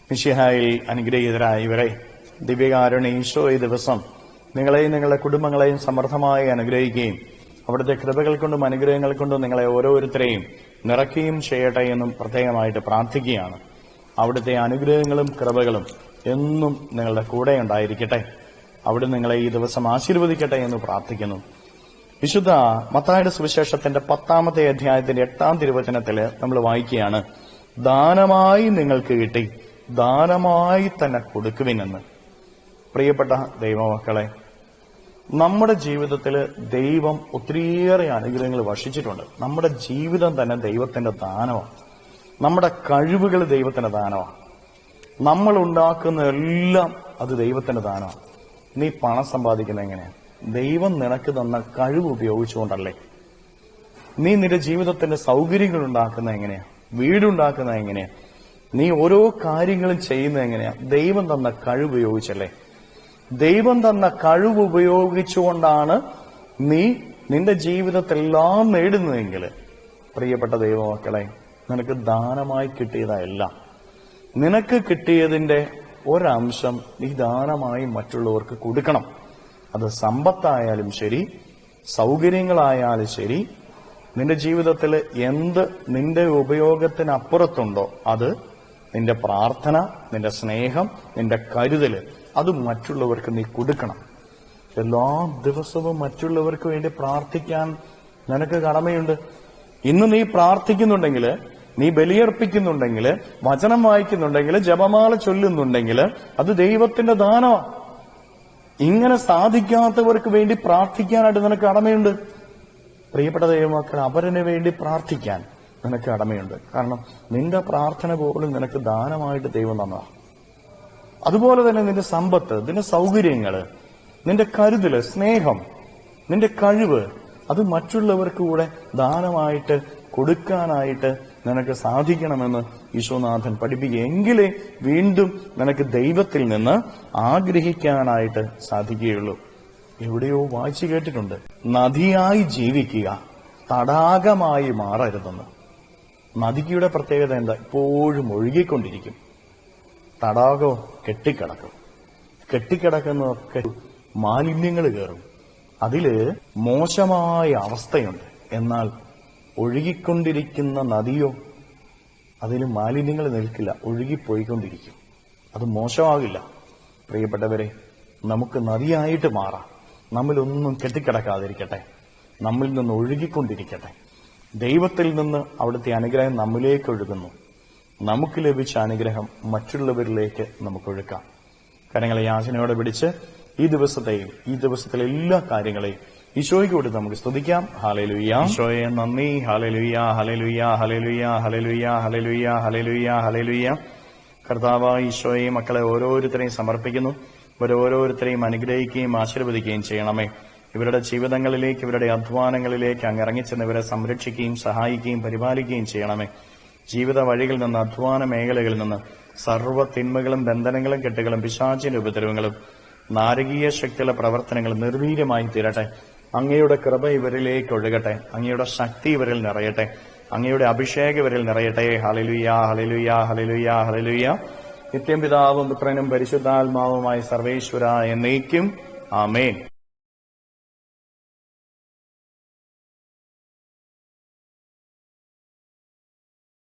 മിശിഹായിൽ അനുഗ്രഹീതരായ ഇവരെ ദിവ്യകാരുണ്യ ഈശോ ഈ ദിവസം നിങ്ങളെയും നിങ്ങളുടെ കുടുംബങ്ങളെയും സമൃദ്ധമായി അനുഗ്രഹിക്കുകയും അവിടുത്തെ കൃപകൾ കൊണ്ടും അനുഗ്രഹങ്ങൾ കൊണ്ടും നിങ്ങളെ ഓരോരുത്തരെയും നിറയ്ക്കുകയും ചെയ്യട്ടെ എന്നും പ്രത്യേകമായിട്ട് പ്രാർത്ഥിക്കുകയാണ്. അവിടുത്തെ അനുഗ്രഹങ്ങളും കൃപകളും എന്നും നിങ്ങളുടെ കൂടെ ഉണ്ടായിരിക്കട്ടെ. അവിടെ നിങ്ങളെ ഈ ദിവസം ആശീർവദിക്കട്ടെ എന്ന് പ്രാർത്ഥിക്കുന്നു. വിശുദ്ധ മത്തായിയുടെ സുവിശേഷത്തിന്റെ 10-ാമത്തെ അധ്യായത്തിന്റെ 8-ാം തിരുവചനത്തില് നമ്മൾ വായിക്കുകയാണ്, ദാനമായി നിങ്ങൾക്ക് കിട്ടി, ദാനമായി തന്നെ കൊടുക്കുവിനെന്ന്. പ്രിയപ്പെട്ട ദൈവമക്കളെ, നമ്മുടെ ജീവിതത്തിൽ ദൈവം ഒത്തിരിയേറെ അനുഗ്രഹങ്ങൾ വർഷിച്ചിട്ടുണ്ട്. നമ്മുടെ ജീവിതം തന്നെ ദൈവത്തിന്റെ ദാനമാണ്. നമ്മുടെ കഴിവുകൾ ദൈവത്തിന്റെ ദാനമാണ്. നമ്മൾ ഉണ്ടാക്കുന്ന എല്ലാം അത് ദൈവത്തിന്റെ ദാനമാണ്. നീ പണം സമ്പാദിക്കുന്നത് എങ്ങനെയാണ്? ദൈവം നിനക്ക് തന്ന കഴിവ് ഉപയോഗിച്ചുകൊണ്ടല്ലേ. നീ നിന്റെ ജീവിതത്തിന്റെ സൗകര്യങ്ങൾ ഉണ്ടാക്കുന്നത് എങ്ങനെയാ? വീടുണ്ടാക്കുന്നത് എങ്ങനെയാ? നീ ഓരോ കാര്യങ്ങളും ചെയ്യുന്നത് എങ്ങനെയാ? ദൈവം തന്ന കഴിവ് ഉപയോഗിച്ചല്ലേ. ദൈവം തന്ന കഴിവ് ഉപയോഗിച്ചുകൊണ്ടാണ് നീ നിന്റെ ജീവിതത്തിലെല്ലാം നേടുന്നതെങ്കിൽ, പ്രിയപ്പെട്ട ദൈവമക്കളെ, നിനക്ക് ദാനമായി കിട്ടിയതല്ല. നിനക്ക് കിട്ടിയതിന്റെ ഒരംശം നീ ദാനമായി മറ്റുള്ളവർക്ക് കൊടുക്കണം. അത് സമ്പത്തായാലും ശരി, സൗകര്യങ്ങളായാലും ശരി, നിന്റെ ജീവിതത്തിൽ എന്ത് നിന്റെ ഉപയോഗത്തിനപ്പുറത്തുണ്ടോ അത് നിന്റെ പ്രാർത്ഥന, നിന്റെ സ്നേഹം, നിന്റെ കരുതല് അത് മറ്റുള്ളവർക്ക് നീ കൊടുക്കണം. എല്ലാ ദിവസവും മറ്റുള്ളവർക്ക് വേണ്ടി പ്രാർത്ഥിക്കാൻ നിനക്ക് കടമയുണ്ട്. ഇന്ന് നീ പ്രാർത്ഥിക്കുന്നുണ്ടെങ്കിൽ, നീ ബലിയർപ്പിക്കുന്നുണ്ടെങ്കിൽ, വചനം വായിക്കുന്നുണ്ടെങ്കിൽ, ജപമാല ചൊല്ലുന്നുണ്ടെങ്കിൽ അത് ദൈവത്തിന്റെ ദാനമാണ്. ഇങ്ങനെ സാധിക്കാത്തവർക്ക് വേണ്ടി പ്രാർത്ഥിക്കാനായിട്ട് നിനക്ക് കടമയുണ്ട്. പ്രിയപ്പെട്ട ദൈവമക്കൾ, അവരിന് വേണ്ടി പ്രാർത്ഥിക്കാൻ നിനക്ക് കടമയുണ്ട്. കാരണം നിന്റെ പ്രാർത്ഥന പോലും നിനക്ക് ദാനമായിട്ട് ദൈവം തന്നതാണ്. അതുപോലെ തന്നെ നിന്റെ സമ്പത്ത്, നിന്റെ സൗകര്യങ്ങള്, നിന്റെ കരുതല്, സ്നേഹം, നിന്റെ കഴിവ് അത് മറ്റുള്ളവർക്ക് കൂടെ ദാനമായിട്ട് കൊടുക്കാനായിട്ട് നിനക്ക് സാധിക്കണമെന്ന് ഈശോനാഥൻ പഠിപ്പിക്കുക. എങ്കിലേ വീണ്ടും നിനക്ക് ദൈവത്തിൽ നിന്ന് ആഗ്രഹിക്കാനായിട്ട് സാധിക്കുകയുള്ളൂ. എവിടെയോ വായിച്ചു കേട്ടിട്ടുണ്ട്, നദിയായി ജീവിക്കുക, തടാകമായി മാറരുതെന്ന്. നദിയുടെ പ്രത്യേകത എന്താ? എപ്പോഴും ഒഴുകിക്കൊണ്ടിരിക്കും. തടാകോ കെട്ടിക്കിടക്കും. കെട്ടിക്കിടക്കുന്നതൊക്കെ മാലിന്യങ്ങൾ കയറും. അതില് മോശമായ അവസ്ഥയുണ്ട്. എന്നാൽ ഒഴുകിക്കൊണ്ടിരിക്കുന്ന നദിയോ, അതിൽ മാലിന്യങ്ങൾ നിൽക്കില്ല, ഒഴുകിപ്പോയിക്കൊണ്ടിരിക്കും. അത് മോശമാകില്ല. പ്രിയപ്പെട്ടവരെ, നമുക്ക് നദിയായിട്ട് മാറാം. നമ്മിലൊന്നും കെട്ടിക്കിടക്കാതിരിക്കട്ടെ, നമ്മിൽ നിന്ന് ഒഴുകിക്കൊണ്ടിരിക്കട്ടെ. ദൈവത്തിൽ നിന്ന് അവിടുത്തെ അനുഗ്രഹം നമ്മിലേക്ക് ഒഴുകുന്നു. നമുക്ക് ലഭിച്ച അനുഗ്രഹം മറ്റുള്ളവരിലേക്ക് നമുക്ക് ഒഴുക്കാം. കരങ്ങളെ യാചനയോടെ പിടിച്ച് ഈ ദിവസത്തെയും ഈ ദിവസത്തിലെ എല്ലാ കാര്യങ്ങളെയും ഈശോയ്ക്ക് കൊടുത്ത് നമുക്ക് സ്തുതിക്കാം. ഹല്ലേലൂയ. ഈശോയെ നന്ദി. Hallelujah, hallelujah, hallelujah, hallelujah, hallelujah, hallelujah, hallelujah. കർത്താവ് ഈശോയെ മക്കളെ ഓരോരുത്തരെയും സമർപ്പിക്കുന്നു. ഇവരോരോരുത്തരെയും അനുഗ്രഹിക്കുകയും ആശീർവദിക്കുകയും ചെയ്യണമേ. ഇവരുടെ ജീവിതങ്ങളിലേക്ക്, ഇവരുടെ അധ്വാനങ്ങളിലേക്ക് അങ്ങ് ഇറങ്ങിച്ചെന്ന് ഇവരെ സംരക്ഷിക്കുകയും സഹായിക്കുകയും പരിപാലിക്കുകയും ചെയ്യണമേ. ജീവിത വഴികളിൽ നിന്ന്, അധ്വാന മേഖലകളിൽ നിന്ന് സർവ്വ തിന്മകളും ബന്ധനങ്ങളും കെട്ടുകളും പിശാചിന്റെ ഉപദ്രവങ്ങളും നാരകീയ ശക്തിയുള്ള പ്രവർത്തനങ്ങൾ നിർവീര്യമായി തീരട്ടെ. അങ്ങയുടെ കൃപ ഇവരിലേക്ക് ഒഴുകട്ടെ. അങ്ങയുടെ ശക്തി ഇവരിൽ നിറയട്ടെ. അങ്ങയുടെ അഭിഷേകം ഇവരിൽ നിറയട്ടെ. Hallelujah, hallelujah, hallelujah, hallelujah. നിത്യം പിതാവും പുത്രനും പരിശുദ്ധാത്മാവുമായി സർവേശ്വര എന്നേക്കും. ആമേൻ.